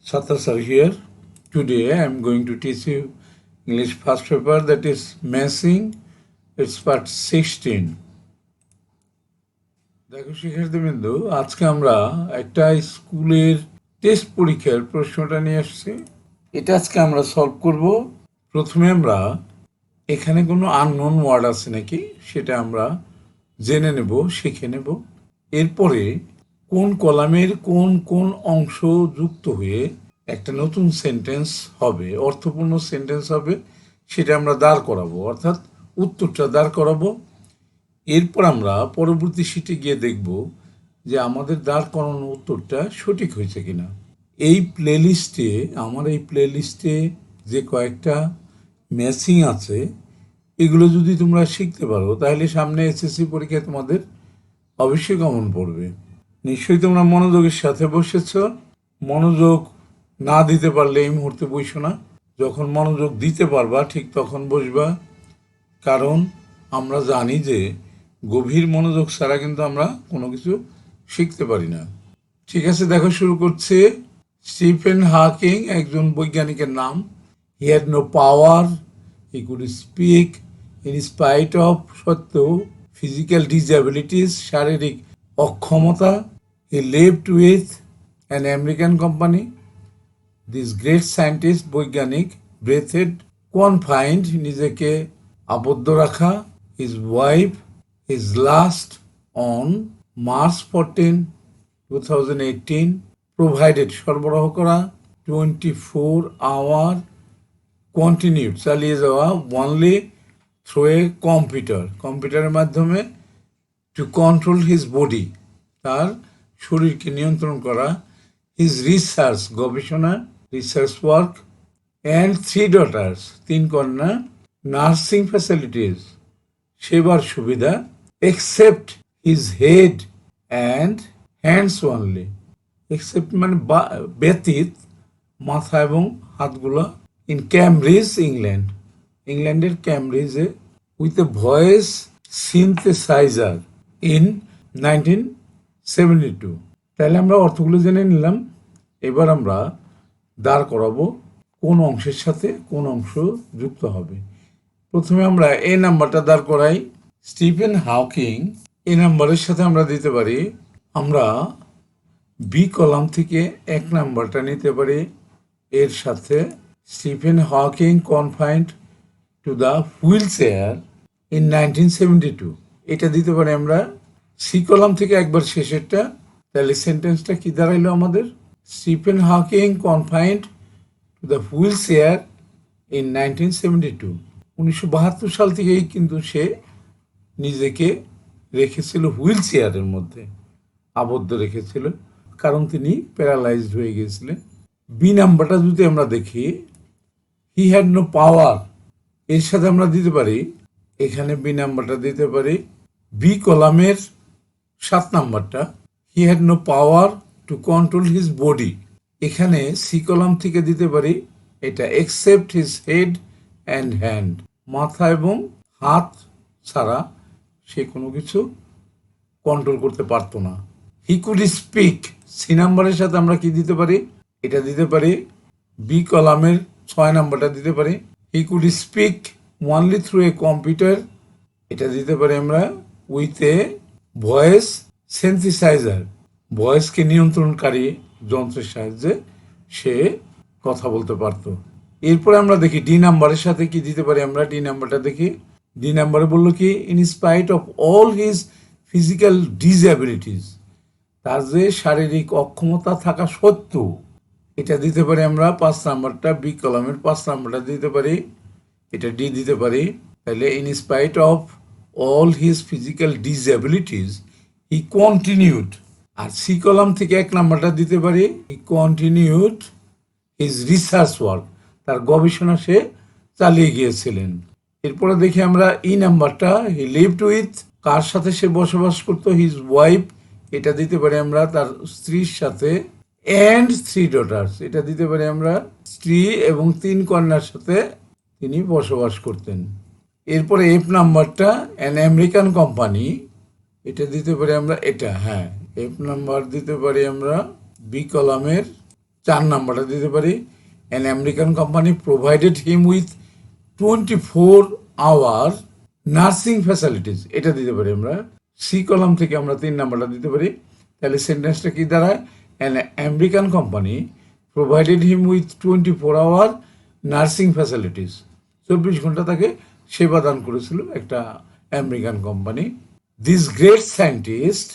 Satta sir here. Today I am going to teach you English first paper, that is Messing. It's part 16. দেখো শিক্ষার্থীবৃন্দু, আজকে আমরা একটা স্কুলের test পরীক্ষার প্রশ্নটা নিয়ে আসছি। এটা আজকে আমরা সলভ করব। প্রথমে আমরা এখানে কোনো আননোন ওয়ার্ড আছে নাকি সেটা আমরা জেনে নেব, শিখে নেব। এরপরে কোন কলামের কোন কোন অংশ যুক্ত হয়ে একটা নতুন সেন্টেন্স হবে, অর্থপূর্ণ সেন্টেন্স হবে, সেটা আমরা দাঁড় করাবো, অর্থাৎ উত্তরটা দাঁড় করাবো। এরপর আমরা পরবর্তী শিটে গিয়ে দেখব যে আমাদের দাঁড় করানো উত্তরটা সঠিক হয়েছে কিনা। এই প্লেলিস্টে যে কয়েকটা ম্যাচিং আছে এগুলো যদি তোমরা শিখতে পারো তাহলে সামনে এসএসসি পরীক্ষায় তোমাদের অবশ্যই কমন পড়বে। নিশ্চয়ই তোমরা মনোযোগের সাথে বসেছ। মনোযোগ না দিতে পারলে এই মুহূর্তে বসো না, যখন মনোযোগ দিতে পারবা ঠিক তখন বসবা, কারণ আমরা জানি যে গভীর মনোযোগ ছাড়া কিন্তু আমরা কোনো কিছু শিখতে পারি না। ঠিক আছে, দেখো শুরু করছে। স্টিফেন হকিং একজন বৈজ্ঞানিকের নাম। He had no power, he could speak in spite of, সত্ত্বেও ফিজিক্যাল ডিসএবিলিটিস, শারীরিক অক্ষমতা। He lived with an American company. This great scientist, বৈজ্ঞানিক, ব্রেথেড, কনফাইন্ড, নিজেকে আবদ্ধ রাখা। His wife is last on March 14, 2018, provided, সরবরাহ করা, 24 আওয়ার, কন্টিনিউড, চালিয়ে যাওয়া, ওনলি থ্রু এ কম্পিউটারের মাধ্যমে, টু কন্ট্রোল হিজ বডি, তার শরীরকে নিয়ন্ত্রণ করা, হিজ রিসার্চ, গবেষণা, রিসার্চ ওয়ার্ক, অ্যান্ড 3 daughters, 3 কন্যা, নার্সিং ফ্যাসিলিটিস, সেবার সুবিধা, except his head and hands only, except মানে ব্যতীত, মাথা এবং হাতগুলো, ইন ক্যামব্রিজ, ইংল্যান্ডের ক্যামব্রিজে, with a voice synthesiser in 1972। তাহলে আমরা অর্থগুলো জেনে নিলাম। এবার আমরা দাঁড় করাবো কোন অংশের সাথে কোন অংশ যুক্ত হবে। প্রথমে আমরা এ নাম্বারটা দাঁড় করাই। স্টিফেন হকিং, এ নাম্বারের সাথে আমরা দিতে পারি, আমরা বি কলাম থেকে 1 নাম্বারটা নিতে পারি। এর সাথে Stephen Hawking confined to the wheel chair in 1972, এটা দিতে পারি আমরা। সি কলাম থেকে একবার শেষেরটা, তাহলে সেন্টেন্সটা কি দাঁড়াইলো আমাদের? Stephen Hawking confined to the wheel chair in 1972, 1972 সাল থেকেই কিন্তু সে নিজেকে রেখেছিল হুইল চেয়ারের মধ্যে, আবদ্ধ রেখেছিল, কারণ তিনি প্যারালাইজড হয়ে গিয়েছিলেন। বি নাম্বারটা যদি আমরা দেখি, হি হ্যাড নো পাওয়ার, এর সাথে আমরা দিতে পারি, এখানে বি নাম্বারটা দিতে পারি বি কলামের 7 নাম্বারটা, he had no power to control his body, এখানে সি কলাম থেকে দিতে পারি এটা, except his head and hand, মাথা এবং হাত ছাড়া সে কোনো কিছু কন্ট্রোল করতে পারতো না। হি কুড স্পিক, সি নাম্বারের সাথে আমরা কি দিতে পারি, এটা দিতে পারি বি কলামের 6 নাম্বারটা দিতে পারি, হি could speak only through a computer, এটা দিতে পারি আমরা উইথ এ ভয়েস সিনথেসাইজার, ভয়েসকে নিয়ন্ত্রণকারী যন্ত্রের সাহায্যে সে কথা বলতে পারতো। এরপরে আমরা দেখি ডি নাম্বারের সাথে কি দিতে পারি আমরা। ডি নাম্বারটা দেখি, ডি নাম্বারে বললো কি, in spite of all his physical disabilities, তার যে শারীরিক অক্ষমতা থাকা সত্ত্বেও, এটা দিতে পারি আমরা 5 নাম্বারটা, বি কলামের 5 নাম্বারটা দিতে পারি, এটা ডি দিতে পারি। তাহলে in spite of all his physical disabilities he continued, আর সি কলাম থেকে 1 নাম্বারটা দিতে পারি, he continued his research work, তার গবেষণা সে চালিয়ে গিয়েছিলেন। এরপরে দেখি আমরা ই নাম্বারটা, হি লিভড উইথ, কার সাথে সে বসবাস করতো, হিজ ওয়াইফ, এটা দিতে পারি আমরা তার স্ত্রীর সাথে, অ্যান্ড 3 daughters, এটা দিতে পারি আমরা স্ত্রী এবং 3 কন্যার সাথে তিনি বসবাস করতেন। এরপরে এফ নাম্বারটা, অ্যান আমেরিকান কোম্পানি, এটা দিতে পারি আমরা, এটা হ্যাঁ এফ নাম্বার দিতে পারি আমরা বি কলামের 4 নাম্বারটা দিতে পারি an American company provided him with 24 hour nursing facilities, এটা দিতে পারি আমরা। সি কলাম থেকে আমরা 3 নাম্বারটা দিতে পারি। তাহলে সেন্টেন্সটা কি দাঁড়ায়? An American company provided him with 24 hour nursing facilities, 24 ঘন্টা তাকে সেবা দান করেছিল একটা American company. This great scientist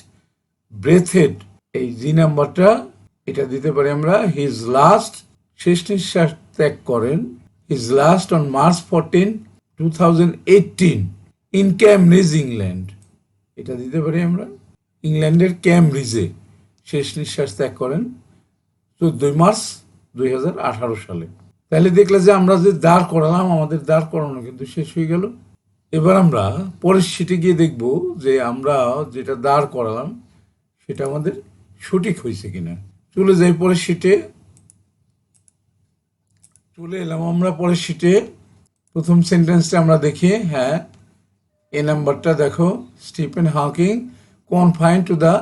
breathed, এই জি নাম্বারটা এটা দিতে পারি আমরা। হিজ লাস্ট, শেষ নিঃশ্বাস ত্যাগ করেন। His last on March 14, 2018 in Cambridge England, এটা দিতে পারি আমরা। ইংল্যান্ডের ক্যামব্রিজে শেষ নিঃশ্বাস ত্যাগ করেন 14 মার্চ 2018 সালে। তাহলে দেখলে যে আমরা যে দাঁড় করালাম, আমাদের দাঁড় করানো কিন্তু শেষ হয়ে গেল। এবার আমরা পরের শিটে গিয়ে দেখব যে আমরা যেটা দাঁড় করালাম সেটা আমাদের সঠিক হয়েছে কিনা। চলে যাই পরের শিটে। চলে এলাম আমরা পরের শিটে। প্রথম সেন্টেন্সটা আমরা দেখি। হ্যাঁ, এ নাম্বারটা দেখো, Stephen Hawking confined to the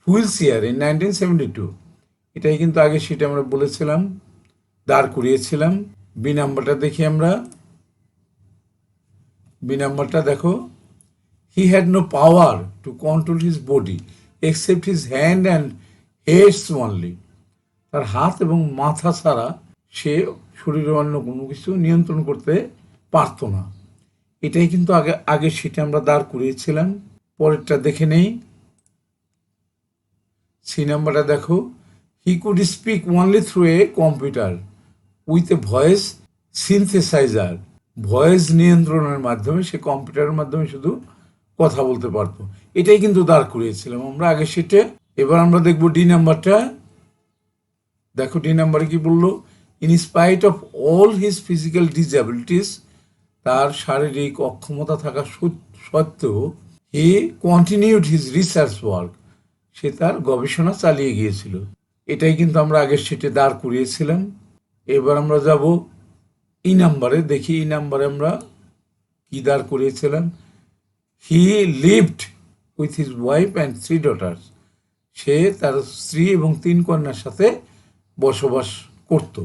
wheel chair in 1972, এটাই কিন্তু আগে শিটে আমরা বলেছিলাম, দাঁড় করিয়েছিলাম। বি নাম্বারটা দেখি আমরা। বি নাম্বারটা দেখো, he had no power to control his body except his hand and heads only, তার হাত এবং মাথা ছাড়া সে শরীরের অন্য কোনো কিছু নিয়ন্ত্রণ করতে পারত না। এটাই কিন্তু আগের শিটে আমরা দাঁড় করিয়েছিলাম। পরেরটা দেখে নেই। সি নাম্বারটা দেখো, he could speak only through a computer with a voice synthesiser, voice নিয়ন্ত্রণের মাধ্যমে সে কম্পিউটারের মাধ্যমে শুধু কথা বলতে পারতো। এটাই কিন্তু দাঁড় করিয়েছিলাম আমরা আগের শিটে। এবার আমরা দেখব ডি নাম্বারটা। দেখো ডি নাম্বারে কি বললো, in spite of all his physical disabilities, তার শারীরিক অক্ষমতা থাকা সত্ত্বেও he continued his research work, সে তার গবেষণা চালিয়ে গিয়েছিল। এটাই কিন্তু আমরা আগের শিটে দাঁড় করিয়েছিলাম। এবার আমরা যাব ই নাম্বারে। দেখি ই নাম্বারে আমরা কি দাঁড় করিয়েছিলাম। হি lived with his wife and 3 daughters, সে তার স্ত্রী এবং 3 কন্যার সাথে বসবাস করত।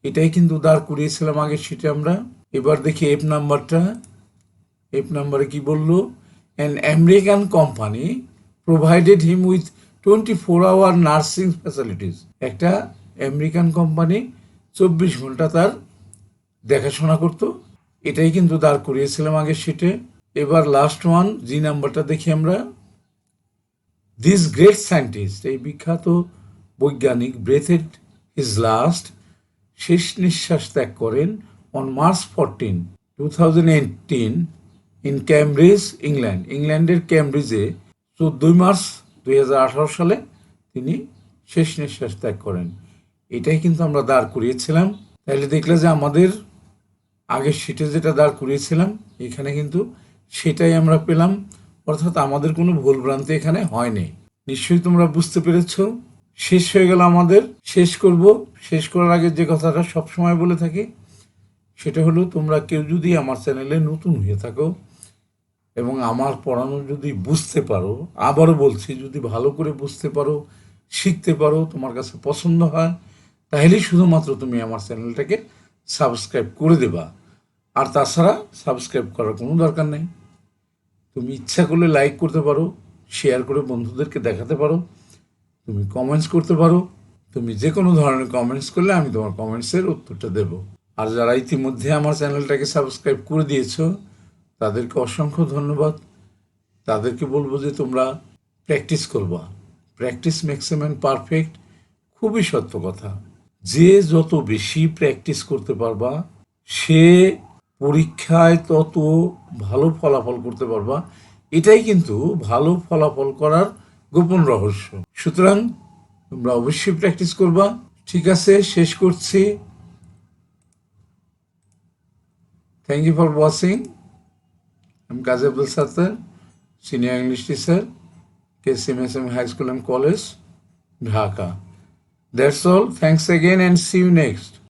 এটাই কিন্তু দাঁড় করিয়েছিলাম আগের শিটে আমরা। এবার দেখি এফ নাম্বারটা। এফ নাম্বারে কি বললো, an American company provided him with 24 hour nursing facilities, একটা আমেরিকান কোম্পানি 24 ঘন্টা তার দেখাশোনা করত। এটাই কিন্তু দাঁড় করিয়েছিলাম আগের শিটে। এবার লাস্ট ওয়ান, জি নাম্বারটা দেখি আমরা। দিস গ্রেট সায়েন্টিস্ট, এই বিখ্যাত বৈজ্ঞানিক, ব্রেথেড হিজ লাস্ট, শেষ নিঃশ্বাস ত্যাগ করেন on March 14, 2018 in Cambridge England, ইংল্যান্ডের ক্যামব্রিজে 14 মার্চ 2018 সালে তিনি শেষ নিঃশ্বাস ত্যাগ করেন। এটাই কিন্তু আমরা দাঁড় করিয়েছিলাম। তাহলে দেখলে যে আমাদের আগের শিটে যেটা দাঁড় করিয়েছিলাম এখানে কিন্তু সেটাই আমরা পেলাম, অর্থাৎ আমাদের কোনো ভুলভ্রান্তি এখানে হয়নি। নিশ্চয়ই তোমরা বুঝতে পেরেছো। শেষ হয়ে গেল আমাদের। শেষ করব। শেষ করার আগে যে কথাটা সবসময় বলে থাকি সেটা হলো, তোমরা কেউ যদি আমার চ্যানেলে নতুন হয়ে থাকো এবং আমার পড়ানো যদি বুঝতে পারো, আবারও বলছি, যদি ভালো করে বুঝতে পারো, শিখতে পারো, তোমার কাছে পছন্দ হয়, তাহলেই শুধুমাত্র তুমি আমার চ্যানেলটাকে সাবস্ক্রাইব করে দেবা। আর তাছাড়া সাবস্ক্রাইব করার কোনো দরকার নেই। তুমি ইচ্ছা করলে লাইক করতে পারো, শেয়ার করে বন্ধুদেরকে দেখাতে পারো, তুমি কমেন্টস করতে পারো। তুমি যে কোনো ধরনের কমেন্টস করলে আমি তোমার কমেন্টসের উত্তরটা দেব। আর যারা ইতিমধ্যে আমার চ্যানেলটাকে সাবস্ক্রাইব করে দিয়েছো তাদেরকে অসংখ্য ধন্যবাদ। তাদেরকে বলবো যে তোমরা প্র্যাকটিস করবা। Practice makes a man perfect, খুবই সত্য কথা। যে যত বেশি প্র্যাকটিস করতে পারবা সে পরীক্ষায় তত ভালো ফলাফল করতে পারবা। এটাই কিন্তু ভালো ফলাফল করার গোপন রহস্য। সুতরাং তোমরা অবশ্যই প্র্যাকটিস করবা। ঠিক আছে, শেষ করছি। Thank you for watching. I'm Qazi Abdul Sattar, Senior English Teacher, KCMSM High School and College, Dhaka. That's all. Thanks again and see you next.